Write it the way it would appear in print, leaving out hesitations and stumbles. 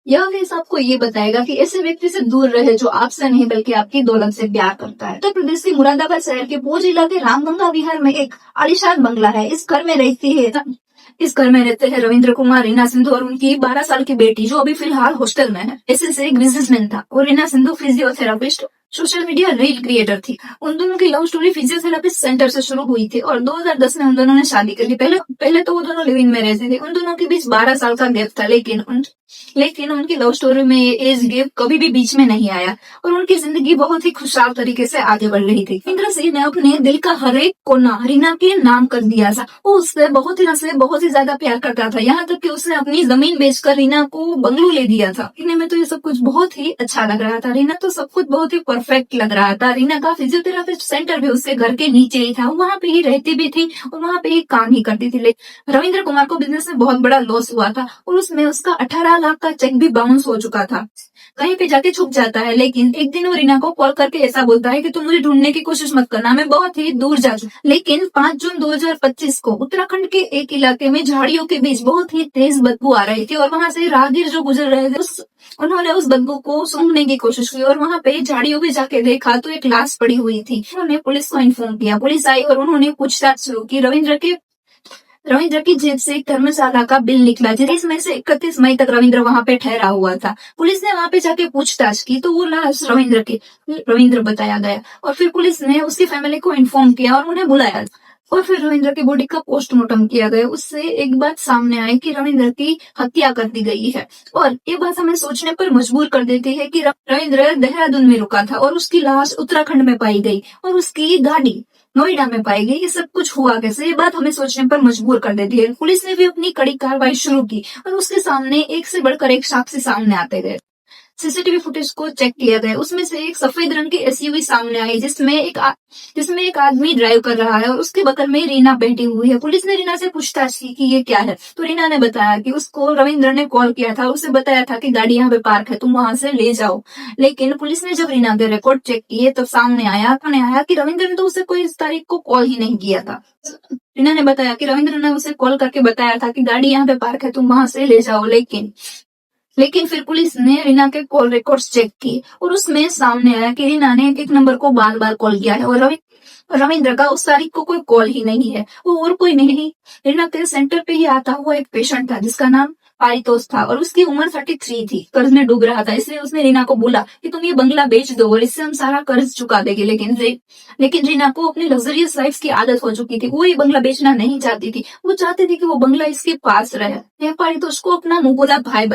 यह केस आपको ये बताएगा कि ऐसे व्यक्ति से दूर रहे जो आपसे नहीं बल्कि आपकी दौलत से प्यार करता है। उत्तर प्रदेश के मुरादाबाद शहर के पूज इलाके रामगंगा विहार में एक आलीशान बंगला है। इस घर में रहते हैं रविंद्र कुमार, रीना सिंधु और उनकी 12 साल की बेटी जो अभी फिलहाल हॉस्टल में है। ऐसे से एक बिजनेसमैन था और Reena Sindhu physiotherapist, social media reel creator थी। उन दोनों की लव स्टोरी फिजियोथेरापिस्ट सेंटर से शुरू हुई थी और 2010 में उन दोनों ने शादी कर ली। पहले तो वो दोनों लिव इन में रहते थे। उन दोनों के बीच 12 साल का गैप था, लेकिन उनकी लव स्टोरी में ये एज गैप कभी भी बीच में नहीं आया और उनकी जिंदगी बहुत ही खुशहाल तरीके से आगे बढ़ रही थी। इंद्र सिंह ने अपने दिल का हर एक कोना रीना के नाम कर दिया था। वो उससे बहुत ही ज्यादा प्यार करता था, यहाँ तक कि उसने अपनी जमीन बेचकर रीना को बंगलो ले दिया था। दिखने में तो ये सब कुछ बहुत ही अच्छा लग रहा था। रीना तो सब कुछ बहुत ही परफेक्ट लग रहा था। रीना का फिजियोथेरापिस्ट सेंटर भी उसके घर के नीचे ही था, वहां पे ही रहती भी थी और वहां पे ही काम ही करती थी। लेकिन रविंद्र कुमार को बिजनेस में बहुत बड़ा लॉस हुआ था और उसमें उसका 18 लाख का चेक भी बाउंस हो चुका था। कहीं पे जाके छुप जाता है, लेकिन एक दिन वो रीना को कॉल करके ऐसा बोलता है कि तुम मुझे ढूंढने की कोशिश मत करना, मैं बहुत ही दूर जा चुका। लेकिन 5 जून 2025 को उत्तराखंड के एक इलाके में झाड़ियों के बीच बहुत ही तेज बदबू आ रही थी और वहां से राहगीर जो गुजर रहे थे उन्होंने उस बदबू को सूंघने की कोशिश की और वहां पे झाड़ियों में जाके देखा तो एक लाश पड़ी हुई थी। उन्होंने पुलिस को इन्फॉर्म किया। पुलिस आई और उन्होंने पूछताछ शुरू की। रविंद्र की जेब से एक धर्मशाला का बिल निकला जिसमें से 31 मई तक रविंद्र वहां पे ठहरा हुआ था। पुलिस ने वहां पे जाके पूछताछ की तो वो लाश रविंद्र बताया गया और फिर पुलिस ने उसकी फैमिली को इन्फॉर्म किया और उन्हें बुलाया और फिर रविंद्र की बॉडी का पोस्टमार्टम किया गया। उससे एक बात सामने आई कि रविंद्र की हत्या कर दी गई है और ये बात हमें सोचने पर मजबूर कर देती है कि रविंद्र देहरादून में रुका था और उसकी लाश उत्तराखंड में पाई गई और उसकी गाड़ी नोएडा में पाई गई। ये सब कुछ हुआ कैसे, ये बात हमें सोचने पर मजबूर कर देती है। पुलिस ने भी अपनी कड़ी कार्रवाई शुरू की और उसके सामने एक से बढ़कर एक साक्षी सामने आते गए। सीसीटीवी फुटेज को चेक किया गया। उसमें से एक सफेद रंग की एसयूवी सामने आई जिसमें एक आदमी ड्राइव कर रहा है और उसके बगल में रीना बैठी हुई है। पुलिस ने रीना से पूछताछ की कि ये क्या है तो रीना ने बताया कि उसको रविंद्र ने कॉल किया था, उसे बताया था कि गाड़ी यहाँ पे पार्क है, तुम वहां से ले जाओ। लेकिन पुलिस ने जब रीना के रिकॉर्ड चेक किए तो सामने आया कि रविंद्र ने तो उसे कोई इस तारीख को कॉल ही नहीं किया था। रीना ने बताया कि रविंद्र ने उसे कॉल करके बताया था कि गाड़ी यहाँ पे पार्क है, तुम वहां से ले जाओ। लेकिन फिर पुलिस ने रीना के कॉल रिकॉर्ड्स चेक की और उसमें सामने आया कि रीना ने एक नंबर को बार बार कॉल किया है और रविंद्र का उस तारीख को कोई कॉल ही नहीं है। वो और कोई नहीं, रीना के सेंटर पे ही आता हुआ एक पेशेंट था जिसका नाम पारितोष था और उसकी उम्र 33 थी। कर्ज में डूब रहा था, इसलिए उसने रीना को बोला कि तुम ये बंगला बेच दो और इससे हम सारा कर्ज चुका देंगे। लेकिन रीना को अपनी लग्जरियस लाइफ की आदत हो चुकी थी। वो ये बंगला बेचना नहीं चाहती थी, वो चाहती थी कि वो बंगला इसके पास रहे। पारितोष को अपना मुंह बोला भाई